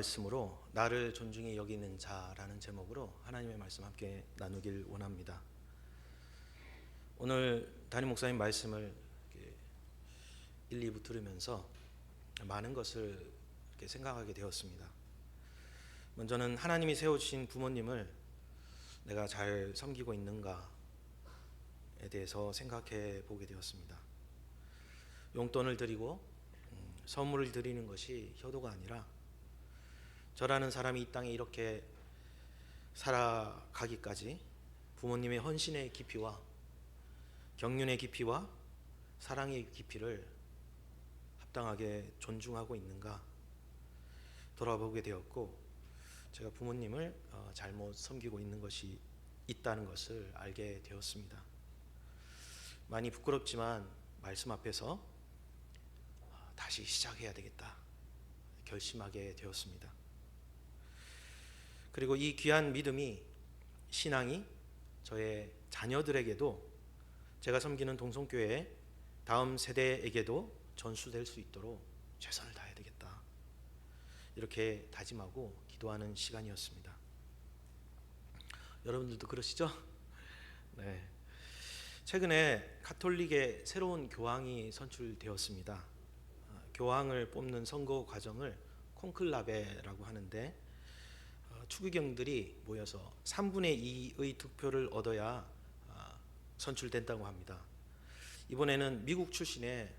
말씀으로 나를 존중히 여기는 자라는 제목으로 하나님의 말씀 함께 나누길 원합니다. 오늘 담임 목사님 말씀을 1, 2부 들으면서 많은 것을 이렇게 생각하게 되었습니다. 먼저는 하나님이 세워주신 부모님을 내가 잘 섬기고 있는가에 대해서 생각해 보게 되었습니다. 용돈을 드리고 선물을 드리는 것이 효도가 아니라 저라는 사람이 이 땅에 이렇게 살아가기까지 부모님의 헌신의 깊이와 경륜의 깊이와 사랑의 깊이를 합당하게 존중하고 있는가 돌아보게 되었고, 제가 부모님을 잘못 섬기고 있는 것이 있다는 것을 알게 되었습니다. 많이 부끄럽지만 말씀 앞에서 다시 시작해야 되겠다 결심하게 되었습니다. 그리고 이 귀한 믿음이, 신앙이 저의 자녀들에게도, 제가 섬기는 동성교회 다음 세대에게도 전수될 수 있도록 최선을 다해야 되겠다, 이렇게 다짐하고 기도하는 시간이었습니다. 여러분들도 그러시죠? 네. 최근에 가톨릭의 새로운 교황이 선출되었습니다. 교황을 뽑는 선거 과정을 콘클라베라고 하는데, 추기경들이 모여서 3분의 2의 득표를 얻어야 선출된다고 합니다. 이번에는 미국 출신의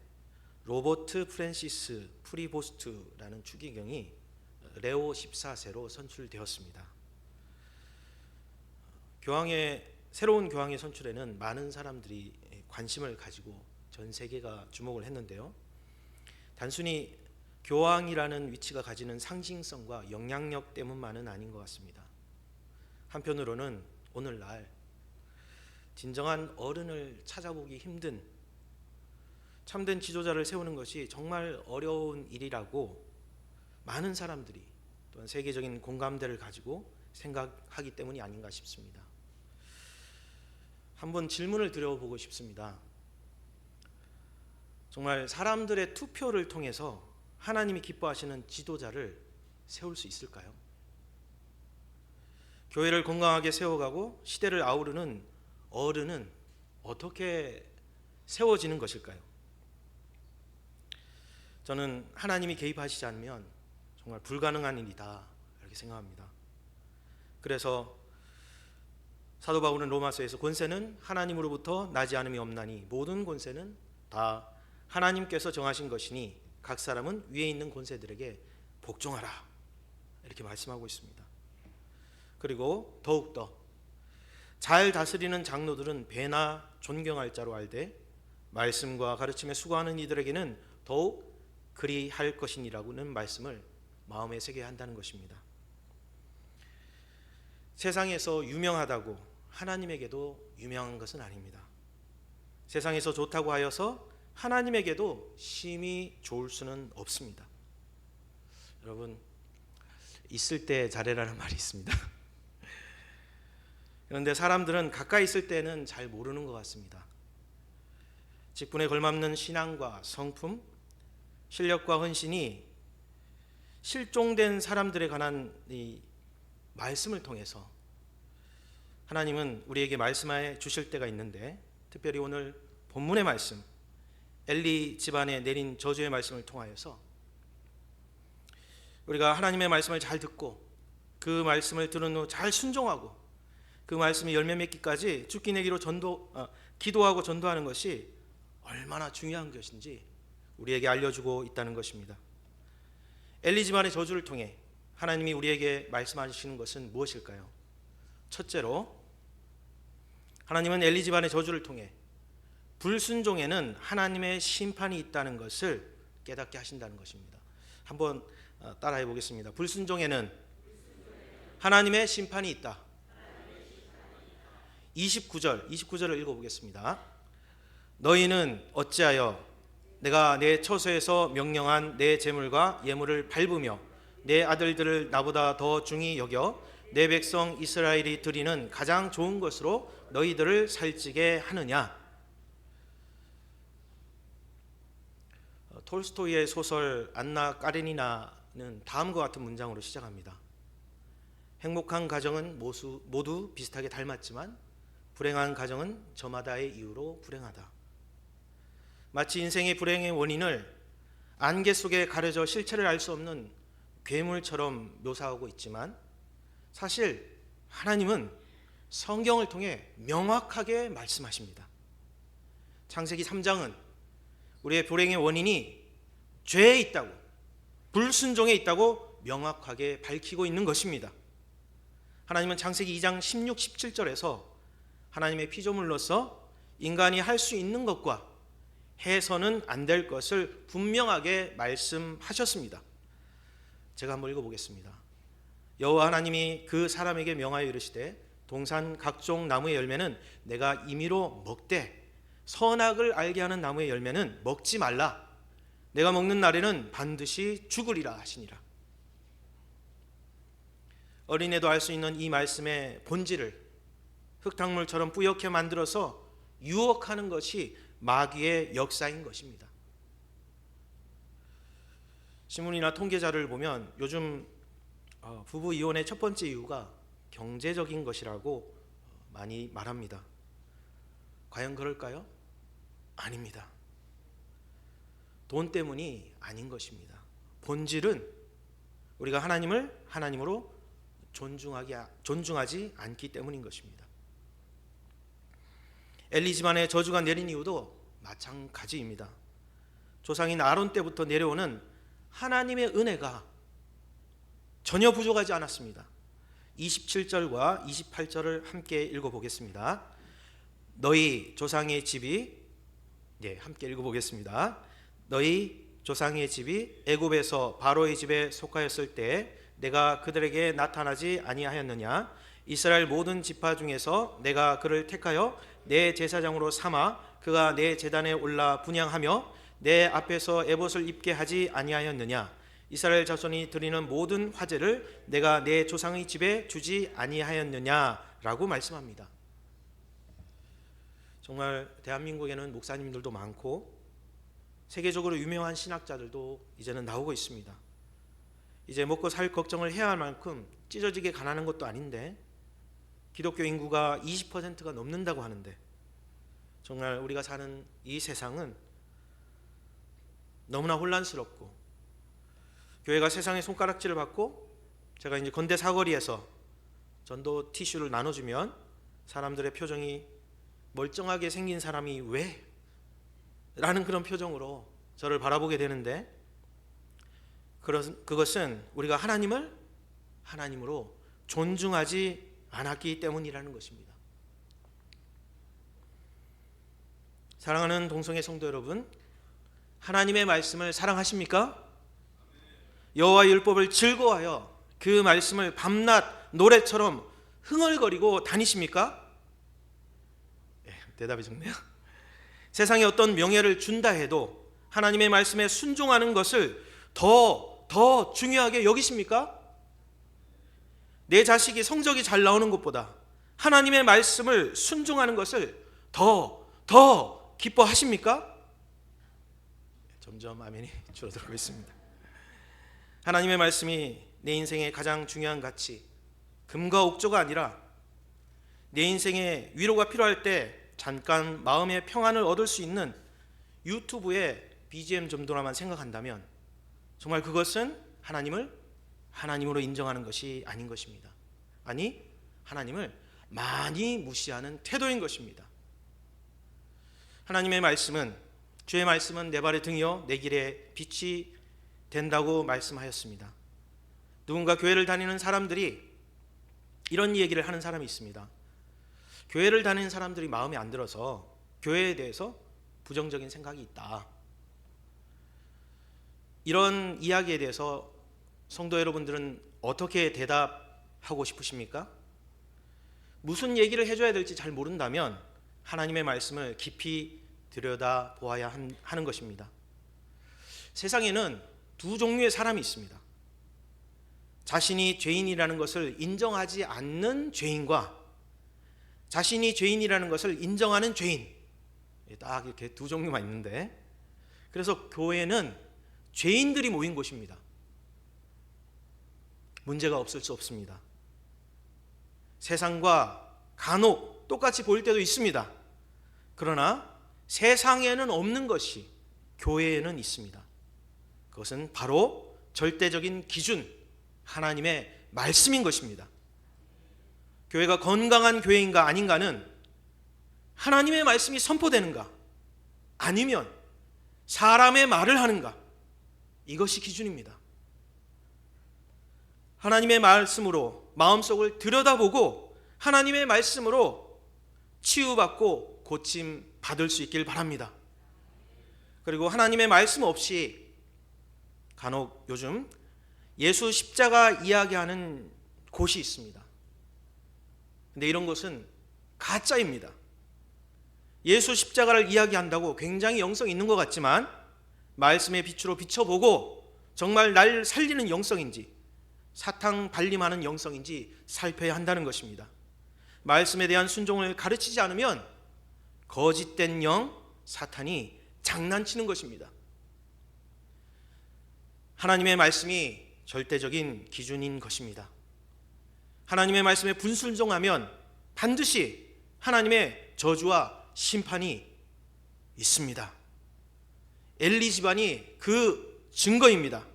로버트 프랜시스 프리보스트라는 추기경이 레오 14세로 선출되었습니다. 새로운 교황의 선출에는 많은 사람들이 관심을 가지고 전 세계가 주목을 했는데요, 단순히 교황이라는 위치가 가지는 상징성과 영향력 때문만은 아닌 것 같습니다. 한편으로는 오늘날 진정한 어른을 찾아보기 힘든 참된 지도자를 세우는 것이 정말 어려운 일이라고 많은 사람들이, 또한 세계적인 공감대를 가지고 생각하기 때문이 아닌가 싶습니다. 한번 질문을 드려보고 싶습니다. 정말 사람들의 투표를 통해서 하나님이 기뻐하시는 지도자를 세울 수 있을까요? 교회를 건강하게 세워가고 시대를 아우르는 어른은 어떻게 세워지는 것일까요? 저는 하나님이 개입하시지 않으면 정말 불가능한 일이다, 이렇게 생각합니다. 그래서 사도 바울은 로마서에서 권세는 하나님으로부터 나지 않음이 없나니 모든 권세는 다 하나님께서 정하신 것이니 각 사람은 위에 있는 권세들에게 복종하라, 이렇게 말씀하고 있습니다. 그리고 더욱더 잘 다스리는 장로들은 배나 존경할 자로 알되 말씀과 가르침에 수고하는 이들에게는 더욱 그리할 것이니라고는 말씀을 마음에 새겨야 한다는 것입니다. 세상에서 유명하다고 하나님에게도 유명한 것은 아닙니다. 세상에서 좋다고 하여서 하나님에게도 심히 좋을 수는 없습니다. 여러분, 있을 때 잘해라는 말이 있습니다. 그런데 사람들은 가까이 있을 때는 잘 모르는 것 같습니다. 직분에 걸맞는 신앙과 성품, 실력과 헌신이 실종된 사람들에 관한 이 말씀을 통해서 하나님은 우리에게 말씀해 주실 때가 있는데, 특별히 오늘 본문의 말씀, 엘리 집안에 내린 저주의 말씀을 통하여서 우리가 하나님의 말씀을 잘 듣고 그 말씀을 들은 후 잘 순종하고 그 말씀이 열매 맺기까지 죽기 내기로 기도하고 전도하는 것이 얼마나 중요한 것인지 우리에게 알려주고 있다는 것입니다. 엘리 집안의 저주를 통해 하나님이 우리에게 말씀하시는 것은 무엇일까요? 첫째로, 하나님은 엘리 집안의 저주를 통해 불순종에는 하나님의 심판이 있다는 것을 깨닫게 하신다는 것입니다. 한번 따라해 보겠습니다. 불순종에는 하나님의 심판이 있다. 29절을 읽어보겠습니다. 너희는 어찌하여 내가 내 처소에서 명령한 내 재물과 예물을 밟으며 내 아들들을 나보다 더 중히 여겨 내 백성 이스라엘이 드리는 가장 좋은 것으로 너희들을 살찌게 하느냐? 톨스토이의 소설 안나 까레니나 다음과 같은 문장으로 시작합니다. 행복한 가정은 모두 비슷하게 닮았지만 불행한 가정은 저마다의 이유로 불행하다. 마치 인생의 불행의 원인을 안개 속에 가려져 실체를 알 수 없는 괴물처럼 묘사하고 있지만 사실 하나님은 성경을 통해 명확하게 말씀하십니다. 창세기 3장은 우리의 불행의 원인이 죄에 있다고, 불순종에 있다고 명확하게 밝히고 있는 것입니다. 하나님은 창세기 2장 16, 17절에서 하나님의 피조물로서 인간이 할 수 있는 것과 해서는 안 될 것을 분명하게 말씀하셨습니다. 제가 한번 읽어보겠습니다. 여호와 하나님이 그 사람에게 명하여 이르시되 동산 각종 나무의 열매는 내가 임의로 먹되 선악을 알게 하는 나무의 열매는 먹지 말라. 내가 먹는 날에는 반드시 죽으리라 하시니라. 어린애도 알 수 있는 이 말씀의 본질을 흙탕물처럼 뿌옇게 만들어서 유혹하는 것이 마귀의 역사인 것입니다. 신문이나 통계자를 보면 요즘 부부 이혼의 첫 번째 이유가 경제적인 것이라고 많이 말합니다. 과연 그럴까요? 아닙니다. 돈 때문이 아닌 것입니다. 본질은 우리가 하나님을 하나님으로 존중하지 않기 때문인 것입니다. 엘리 집안에 저주가 내린 이유도 마찬가지입니다. 조상인 아론 때부터 내려오는 하나님의 은혜가 전혀 부족하지 않았습니다. 27절과 28절을 함께 읽어보겠습니다. 너희 조상의 집이 함께 읽어보겠습니다. 너희 조상의 집이 애굽에서 바로의 집에 속하였을 때 내가 그들에게 나타나지 아니하였느냐? 이스라엘 모든 지파 중에서 내가 그를 택하여 내 제사장으로 삼아 그가 내 제단에 올라 분향하며 내 앞에서 에봇을 입게 하지 아니하였느냐? 이스라엘 자손이 드리는 모든 화제를 내가 내 조상의 집에 주지 아니하였느냐라고 말씀합니다. 정말 대한민국에는 목사님들도 많고 세계적으로 유명한 신학자들도 이제는 나오고 있습니다. 이제 먹고 살 걱정을 해야 할 만큼 찢어지게 가난한 것도 아닌데 기독교 인구가 20%가 넘는다고 하는데 정말 우리가 사는 이 세상은 너무나 혼란스럽고 교회가 세상의 손가락질을 받고 제가 이제 건대 사거리에서 전도 티슈를 나눠주면 사람들의 표정이 멀쩡하게 생긴 사람이 왜? 라는 그런 표정으로 저를 바라보게 되는데 그것은 우리가 하나님을 하나님으로 존중하지 않았기 때문이라는 것입니다. 사랑하는 동성애 성도 여러분, 하나님의 말씀을 사랑하십니까? 여호와의 율법을 즐거워하여 그 말씀을 밤낮 노래처럼 흥얼거리고 다니십니까? 대답이 적네요. 세상에 어떤 명예를 준다 해도 하나님의 말씀에 순종하는 것을 더 중요하게 여기십니까? 내 자식이 성적이 잘 나오는 것보다 하나님의 말씀을 순종하는 것을 더 기뻐하십니까? 점점 아멘이 줄어들고 있습니다. 하나님의 말씀이 내 인생의 가장 중요한 가치, 금과 옥조가 아니라 내 인생에 위로가 필요할 때 잠깐 마음의 평안을 얻을 수 있는 유튜브의 BGM 정도라만 생각한다면 정말 그것은 하나님을 하나님으로 인정하는 것이 아닌 것입니다. 아니, 하나님을 많이 무시하는 태도인 것입니다. 하나님의 말씀은, 주의 말씀은 내 발의 등이요 내 길에 빛이 된다고 말씀하였습니다. 누군가 교회를 다니는 사람들이 이런 얘기를 하는 사람이 있습니다. 교회를 다니는 사람들이 마음에 안 들어서 교회에 대해서 부정적인 생각이 있다. 이런 이야기에 대해서 성도 여러분들은 어떻게 대답하고 싶으십니까? 무슨 얘기를 해줘야 될지 잘 모른다면 하나님의 말씀을 깊이 들여다 보아야 하는 것입니다. 세상에는 두 종류의 사람이 있습니다. 자신이 죄인이라는 것을 인정하지 않는 죄인과 자신이 죄인이라는 것을 인정하는 죄인, 딱 이렇게 두 종류만 있는데, 그래서 교회는 죄인들이 모인 곳입니다. 문제가 없을 수 없습니다. 세상과 간혹 똑같이 보일 때도 있습니다. 그러나 세상에는 없는 것이 교회에는 있습니다. 그것은 바로 절대적인 기준, 하나님의 말씀인 것입니다. 교회가 건강한 교회인가 아닌가는 하나님의 말씀이 선포되는가, 아니면 사람의 말을 하는가, 이것이 기준입니다. 하나님의 말씀으로 마음속을 들여다보고 하나님의 말씀으로 치유받고 고침 받을 수 있길 바랍니다. 그리고 하나님의 말씀 없이 간혹 요즘 예수 십자가 이야기하는 곳이 있습니다. 근데 이런 것은 가짜입니다. 예수 십자가를 이야기한다고 굉장히 영성이 있는 것 같지만 말씀의 빛으로 비춰보고 정말 날 살리는 영성인지 사탕 발림하는 영성인지 살펴야 한다는 것입니다. 말씀에 대한 순종을 가르치지 않으면 거짓된 영, 사탄이 장난치는 것입니다. 하나님의 말씀이 절대적인 기준인 것입니다. 하나님의 말씀에 불순종하면 반드시 하나님의 저주와 심판이 있습니다. 엘리 집안이 그 증거입니다.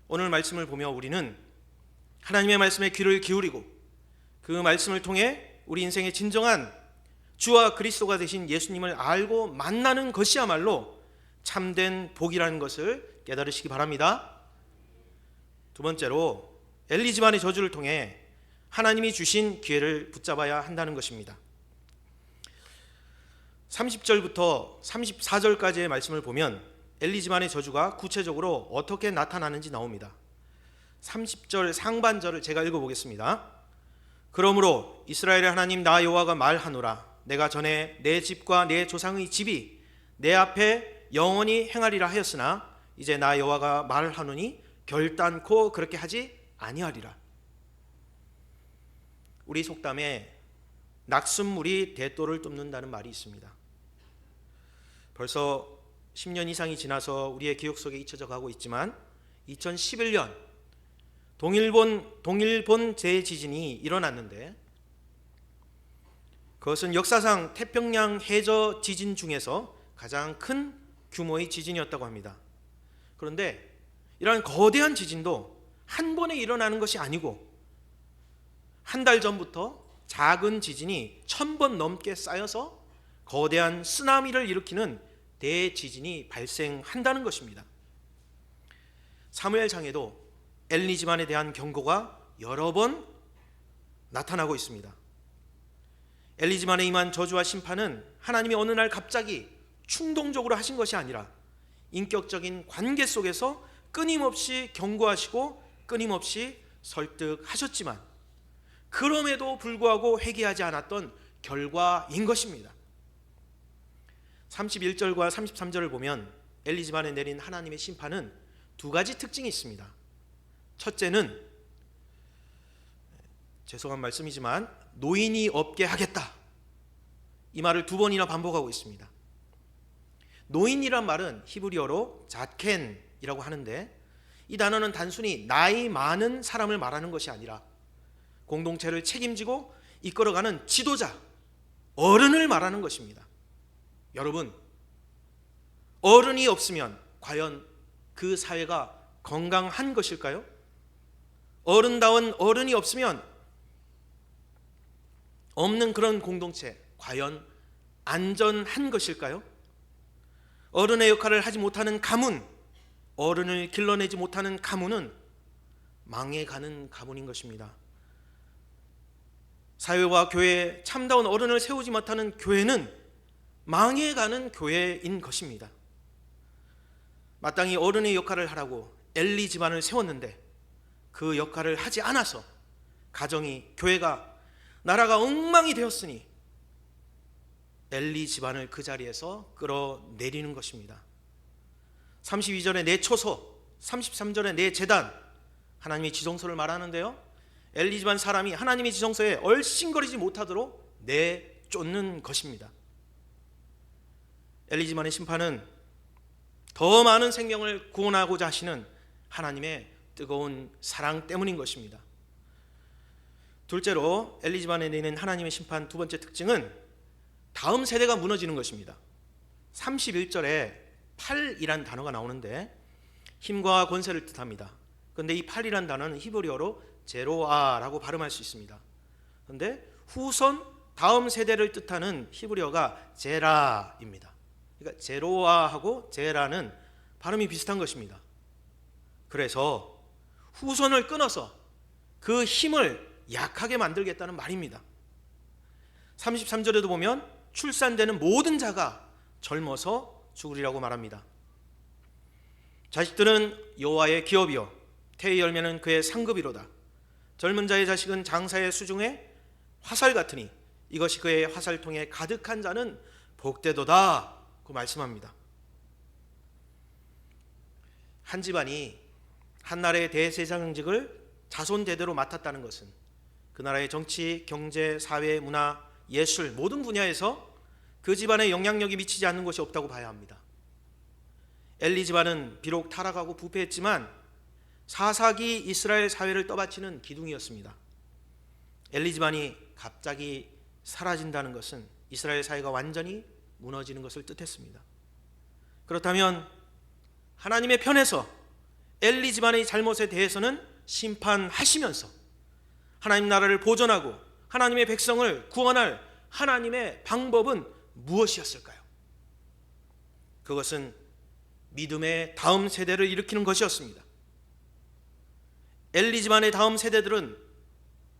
오늘 말씀을 보며 우리는 하나님의 말씀에 귀를 기울이고 그 말씀을 통해 우리 인생의 진정한 주와 그리스도가 되신 예수님을 알고 만나는 것이야말로 참된 복이라는 것을 깨달으시기 바랍니다. 두 번째로 엘리 집안의 저주를 통해 하나님이 주신 기회를 붙잡아야 한다는 것입니다. 30절부터 34절까지의 말씀을 보면 엘리 집안의 저주가 구체적으로 어떻게 나타나는지 나옵니다. 30절 상반절을 제가 읽어보겠습니다. 그러므로 이스라엘의 하나님 나 여호와가 말하노라. 내가 전에 내 집과 내 조상의 집이 내 앞에 영원히 행하리라 하였으나 이제 나 여호와가 말하노니 결단코 그렇게 하지 아니하리라. 우리 속담에 낙숫물이 대도를 뚫는다는 말이 있습니다. 벌써 10년 이상이 지나서 우리의 기억 속에 잊혀져 가고 있지만 2011년 동일본 대지진이 일어났는데 그것은 역사상 태평양 해저 지진 중에서 가장 큰 규모의 지진이었다고 합니다. 그런데 이러한 거대한 지진도 한 번에 일어나는 것이 아니고 한 달 전부터 작은 지진이 1000번 넘게 쌓여서 거대한 쓰나미를 일으키는 대지진이 발생한다는 것입니다. 사무엘상에도 엘리 집안에 대한 경고가 여러 번 나타나고 있습니다. 엘리 집안에 임한 저주와 심판은 하나님이 어느 날 갑자기 충동적으로 하신 것이 아니라 인격적인 관계 속에서 끊임없이 경고하시고 끊임없이 설득하셨지만 그럼에도 불구하고 회개하지 않았던 결과인 것입니다. 31절과 33절을 보면 엘리 집안에 내린 하나님의 심판은 두 가지 특징이 있습니다. 첫째는 죄송한 말씀이지만 노인이 없게 하겠다, 이 말을 두 번이나 반복하고 있습니다. 노인이란 말은 히브리어로 자켄이라고 하는데 이 단어는 단순히 나이 많은 사람을 말하는 것이 아니라 공동체를 책임지고 이끌어가는 지도자, 어른을 말하는 것입니다. 여러분, 어른이 없으면 과연 그 사회가 건강한 것일까요? 어른다운 어른이 없으면 없는 그런 공동체, 과연 안전한 것일까요? 어른의 역할을 하지 못하는 가문, 어른을 길러내지 못하는 가문은 망해가는 가문인 것입니다. 사회와 교회에 참다운 어른을 세우지 못하는 교회는 망해가는 교회인 것입니다. 마땅히 어른의 역할을 하라고 엘리 집안을 세웠는데 그 역할을 하지 않아서 가정이, 교회가, 나라가 엉망이 되었으니 엘리 집안을 그 자리에서 끌어내리는 것입니다. 32절에 내 초소, 33절에 내 제단, 하나님의 지성소를 말하는데요, 엘리 집안 사람이 하나님의 지성소에 얼씬거리지 못하도록 내쫓는 것입니다. 엘리 집안의 심판은 더 많은 생명을 구원하고자 하시는 하나님의 뜨거운 사랑 때문인 것입니다. 둘째로 엘리 집안에 내리는 하나님의 심판 두 번째 특징은 다음 세대가 무너지는 것입니다. 31절에 팔이란 단어가 나오는데 힘과 권세를 뜻합니다. 그런데 이 팔이란 단어는 히브리어로 제로아라고 발음할 수 있습니다. 그런데 후손 다음 세대를 뜻하는 히브리어가 제라입니다. 그러니까 제로아하고 제라는 발음이 비슷한 것입니다. 그래서 후손을 끊어서 그 힘을 약하게 만들겠다는 말입니다. 33절에도 보면 출산되는 모든 자가 젊어서 죽으리라고 말합니다. 자식들은 여호와의 기업이요 태의 열매는 그의 상급이로다. 젊은 자의 자식은 장사의 수중에 화살 같으니 이것이 그의 화살통에 가득한 자는 복되도다 고 말씀합니다. 한 집안이 한 나라의 대제사장직을 자손 대대로 맡았다는 것은 그 나라의 정치, 경제, 사회, 문화, 예술 모든 분야에서 그 집안에 영향력이 미치지 않는 것이 없다고 봐야 합니다. 엘리 집안은 비록 타락하고 부패했지만 사사기 이스라엘 사회를 떠받치는 기둥이었습니다. 엘리 집안이 갑자기 사라진다는 것은 이스라엘 사회가 완전히 무너지는 것을 뜻했습니다. 그렇다면 하나님의 편에서 엘리 집안의 잘못에 대해서는 심판하시면서 하나님 나라를 보존하고 하나님의 백성을 구원할 하나님의 방법은 무엇이었을까요? 그것은 믿음의 다음 세대를 일으키는 것이었습니다. 엘리 집안의 다음 세대들은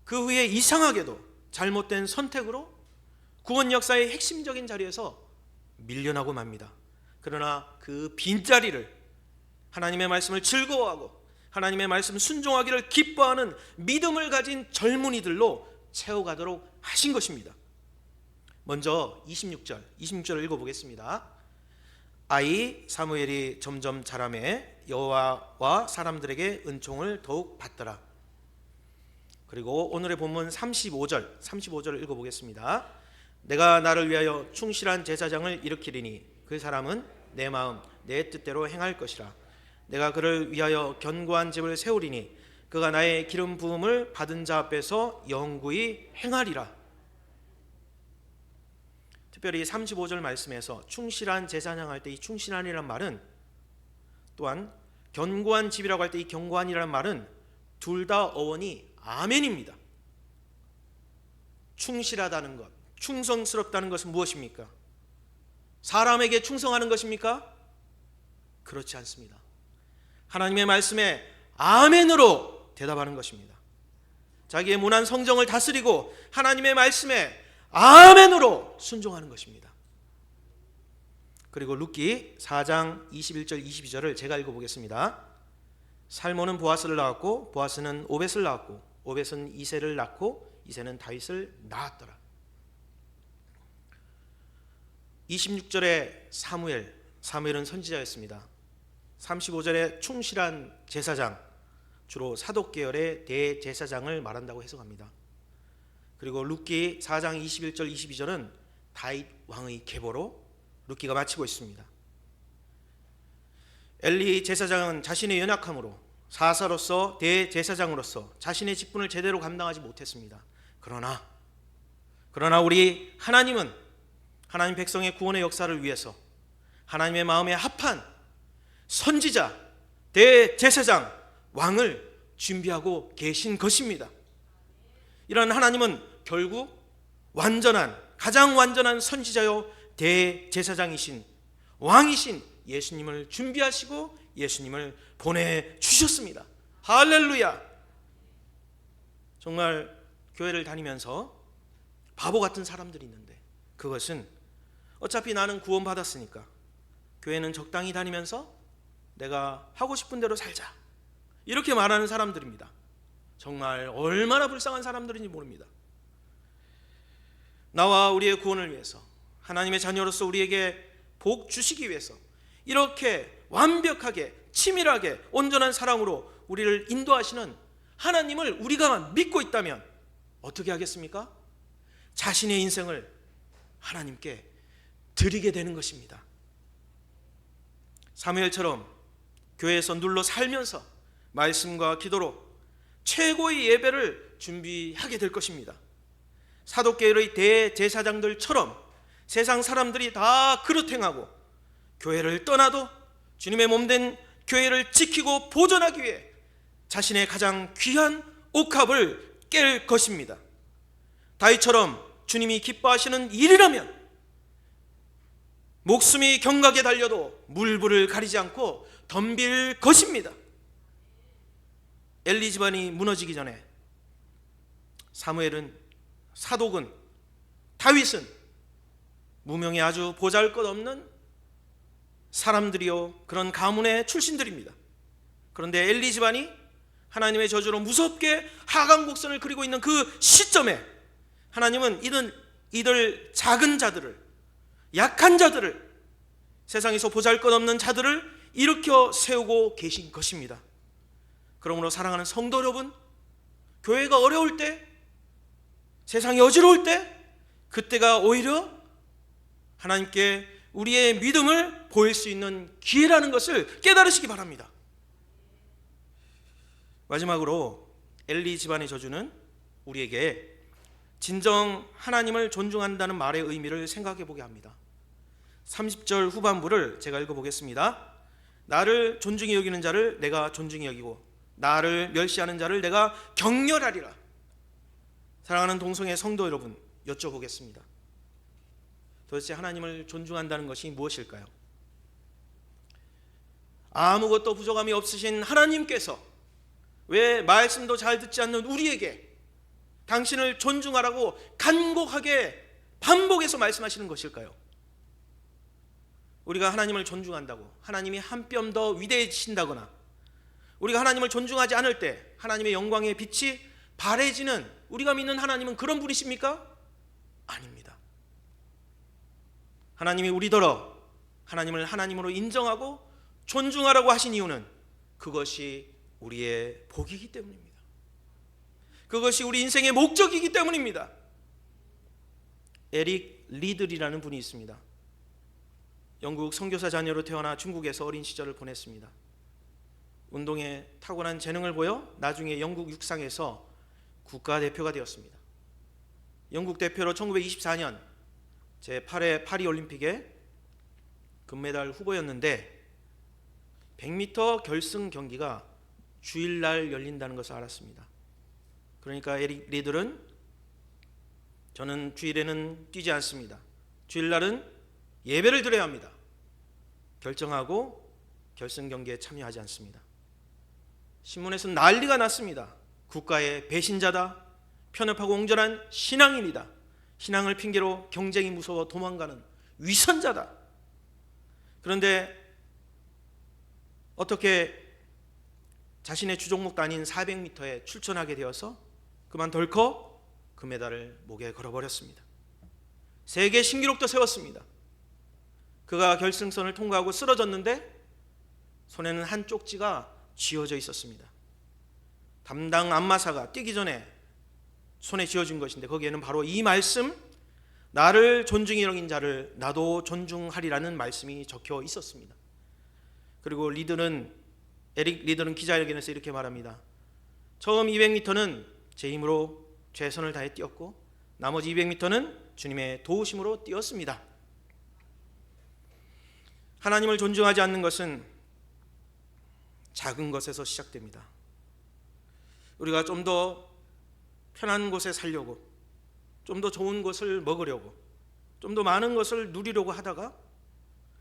그 후에 이상하게도 잘못된 선택으로 구원 역사의 핵심적인 자리에서 밀려나고 맙니다. 그러나 그 빈자리를 하나님의 말씀을 즐거워하고 하나님의 말씀 순종하기를 기뻐하는 믿음을 가진 젊은이들로 채워가도록 하신 것입니다. 먼저 26절을 읽어보겠습니다. 아이 사무엘이 점점 자라매 여호와와 사람들에게 은총을 더욱 받더라. 그리고 오늘의 본문 35절을 읽어보겠습니다. 내가 나를 위하여 충실한 제사장을 일으키리니 그 사람은 내 마음 내 뜻대로 행할 것이라. 내가 그를 위하여 견고한 집을 세우리니 그가 나의 기름 부음을 받은 자 앞에서 영구히 행하리라. 특별히 35절 말씀에서 충실한 제사장 할 때 이 충실한이란 말은 또한 견고한 집이라고 할 때 이 견고한이라는 말은 둘 다 어원이 아멘입니다. 충실하다는 것, 충성스럽다는 것은 무엇입니까? 사람에게 충성하는 것입니까? 그렇지 않습니다. 하나님의 말씀에 아멘으로 대답하는 것입니다. 자기의 문안 성정을 다스리고 하나님의 말씀에 아멘으로 순종하는 것입니다. 그리고 룻기 4장 21절 22절을 제가 읽어보겠습니다. 살몬은 보아스를 낳았고 보아스는 오벳을 낳았고 오벳은 이새를 낳고 이새는 다윗을 낳았더라. 26절에 사무엘은 선지자였습니다. 35절에 충실한 제사장, 주로 사독계열의 대제사장을 말한다고 해석합니다. 그리고 룻기 4장 21절 22절은 다윗 왕의 계보로 룻기가 마치고 있습니다. 엘리 제사장은 자신의 연약함으로 사사로서 대제사장으로서 자신의 직분을 제대로 감당하지 못했습니다. 그러나 우리 하나님은 하나님 백성의 구원의 역사를 위해서 하나님의 마음에 합한 선지자, 대제사장, 왕을 준비하고 계신 것입니다. 이런 하나님은 결국 가장 완전한 선지자요 대제사장이신 왕이신 예수님을 준비하시고 예수님을 보내주셨습니다. 할렐루야. 정말 교회를 다니면서 바보 같은 사람들이 있는데 그것은 어차피 나는 구원받았으니까 교회는 적당히 다니면서 내가 하고 싶은 대로 살자 이렇게 말하는 사람들입니다. 정말 얼마나 불쌍한 사람들인지 모릅니다. 나와 우리의 구원을 위해서 하나님의 자녀로서 우리에게 복 주시기 위해서 이렇게 완벽하게 치밀하게 온전한 사랑으로 우리를 인도하시는 하나님을 우리가 믿고 있다면 어떻게 하겠습니까? 자신의 인생을 하나님께 드리게 되는 것입니다. 사무엘처럼 교회에서 눌러 살면서 말씀과 기도로 최고의 예배를 준비하게 될 것입니다. 사도계의 대제사장들처럼 세상 사람들이 다 그릇 행하고 교회를 떠나도 주님의 몸된 교회를 지키고 보존하기 위해 자신의 가장 귀한 옥합을 깰 것입니다. 다윗처럼 주님이 기뻐하시는 일이라면 목숨이 경각에 달려도 물불을 가리지 않고 덤빌 것입니다. 엘리 집안이 무너지기 전에 사무엘은, 사독은, 다윗은 무명의 아주 보잘것없는 사람들이요 그런 가문의 출신들입니다. 그런데 엘리 집안이 하나님의 저주로 무섭게 하강곡선을 그리고 있는 그 시점에 하나님은 이들 작은 자들을, 약한 자들을, 세상에서 보잘것없는 자들을 일으켜 세우고 계신 것입니다. 그러므로 사랑하는 성도 여러분, 교회가 어려울 때, 세상이 어지러울 때, 그때가 오히려 하나님께 우리의 믿음을 보일 수 있는 기회라는 것을 깨달으시기 바랍니다. 마지막으로 엘리 집안의 저주는 우리에게 진정 하나님을 존중한다는 말의 의미를 생각해 보게 합니다. 30절 후반부를 제가 읽어보겠습니다. 나를 존중히 여기는 자를 내가 존중히 여기고 나를 멸시하는 자를 내가 경멸하리라. 사랑하는 동성애 성도 여러분, 여쭤보겠습니다. 도대체 하나님을 존중한다는 것이 무엇일까요? 아무것도 부족함이 없으신 하나님께서 왜 말씀도 잘 듣지 않는 우리에게 당신을 존중하라고 간곡하게 반복해서 말씀하시는 것일까요? 우리가 하나님을 존중한다고 하나님이 한 뼘 더 위대해지신다거나 우리가 하나님을 존중하지 않을 때 하나님의 영광의 빛이 바래지는 우리가 믿는 하나님은 그런 분이십니까? 아닙니다. 하나님이 우리더러 하나님을 하나님으로 인정하고 존중하라고 하신 이유는 그것이 우리의 복이기 때문입니다. 그것이 우리 인생의 목적이기 때문입니다. 에릭 리들이라는 분이 있습니다. 영국 선교사 자녀로 태어나 중국에서 어린 시절을 보냈습니다. 운동에 타고난 재능을 보여 나중에 영국 육상에서 국가대표가 되었습니다. 영국 대표로 1924년 제8회 파리올림픽에 금메달 후보였는데 100m 결승 경기가 주일날 열린다는 것을 알았습니다. 그러니까 에릭 리들은 저는 주일에는 뛰지 않습니다. 주일날은 예배를 드려야 합니다. 결정하고 결승 경기에 참여하지 않습니다. 신문에서 난리가 났습니다. 국가의 배신자다, 편협하고 옹졸한 신앙인이다, 신앙을 핑계로 경쟁이 무서워 도망가는 위선자다. 그런데 어떻게 자신의 주종목도 아닌 400m에 출전하게 되어서 그만 덜컥 금메달을 목에 걸어버렸습니다. 세계 신기록도 세웠습니다. 그가 결승선을 통과하고 쓰러졌는데 손에는 한 쪽지가 쥐어져 있었습니다. 담당 안마사가 뛰기 전에 손에 쥐어준 것인데 거기에는 바로 이 말씀, 나를 존중히 여긴 자를 나도 존중하리라는 말씀이 적혀 있었습니다. 그리고 에릭 리들은 기자회견에서 이렇게 말합니다. 처음 200m는 제 힘으로 최선을 다해 뛰었고 나머지 200m는 주님의 도우심으로 뛰었습니다. 하나님을 존중하지 않는 것은 작은 것에서 시작됩니다. 우리가 좀 더 편한 곳에 살려고, 좀 더 좋은 것을 먹으려고, 좀 더 많은 것을 누리려고 하다가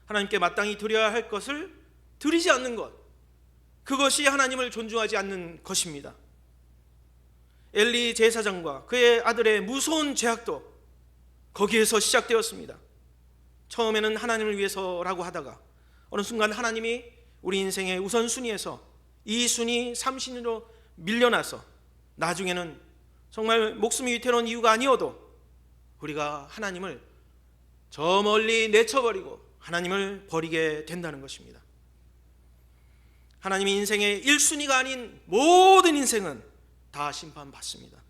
하나님께 마땅히 드려야 할 것을 드리지 않는 것, 그것이 하나님을 존중하지 않는 것입니다. 엘리 제사장과 그의 아들의 무서운 죄악도 거기에서 시작되었습니다. 처음에는 하나님을 위해서라고 하다가 어느 순간 하나님이 우리 인생의 우선순위에서 2순위, 3순위로 밀려나서 나중에는 정말 목숨이 위태로운 이유가 아니어도 우리가 하나님을 저 멀리 내쳐버리고 하나님을 버리게 된다는 것입니다. 하나님이 인생의 1순위가 아닌 모든 인생은 다 심판받습니다.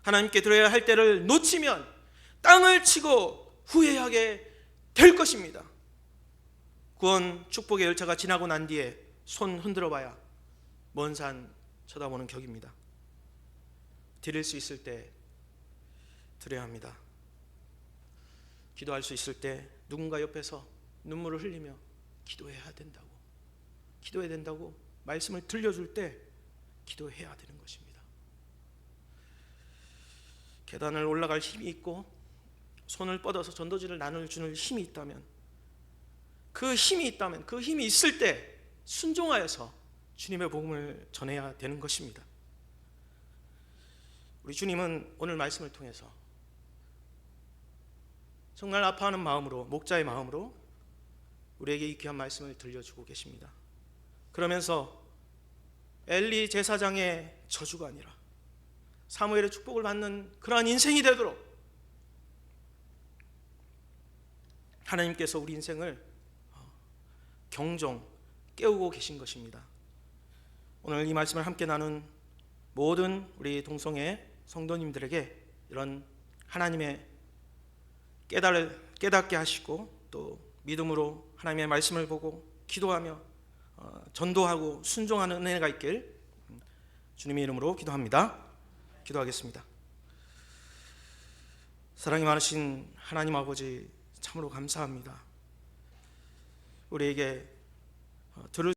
하나님께 드려야 할 때를 놓치면 땅을 치고 후회하게 될 것입니다. 구원 축복의 열차가 지나고 난 뒤에 손 흔들어 봐야 먼 산 쳐다보는 격입니다. 드릴 수 있을 때 드려야 합니다. 기도할 수 있을 때 누군가 옆에서 눈물을 흘리며 기도해야 된다고 말씀을 들려줄 때 기도해야 되는 것입니다. 계단을 올라갈 힘이 있고 손을 뻗어서 전도지를 나눠주는 힘이 있다면, 그 힘이 있을 때 순종하여서 주님의 복음을 전해야 되는 것입니다. 우리 주님은 오늘 말씀을 통해서 정말 아파하는 마음으로, 목자의 마음으로 우리에게 이 귀한 말씀을 들려주고 계십니다. 그러면서 엘리 제사장의 저주가 아니라 사무엘의 축복을 받는 그러한 인생이 되도록 하나님께서 우리 인생을 경종 깨우고 계신 것입니다. 오늘 이 말씀을 함께 나눈 모든 우리 동성애 성도님들에게 이런 하나님의 깨닫게 하시고 또 믿음으로 하나님의 말씀을 보고 기도하며 전도하고 순종하는 은혜가 있길 주님의 이름으로 기도합니다. 기도하겠습니다. 사랑이 많으신 하나님 아버지, 참으로 감사합니다. 우리에게 들을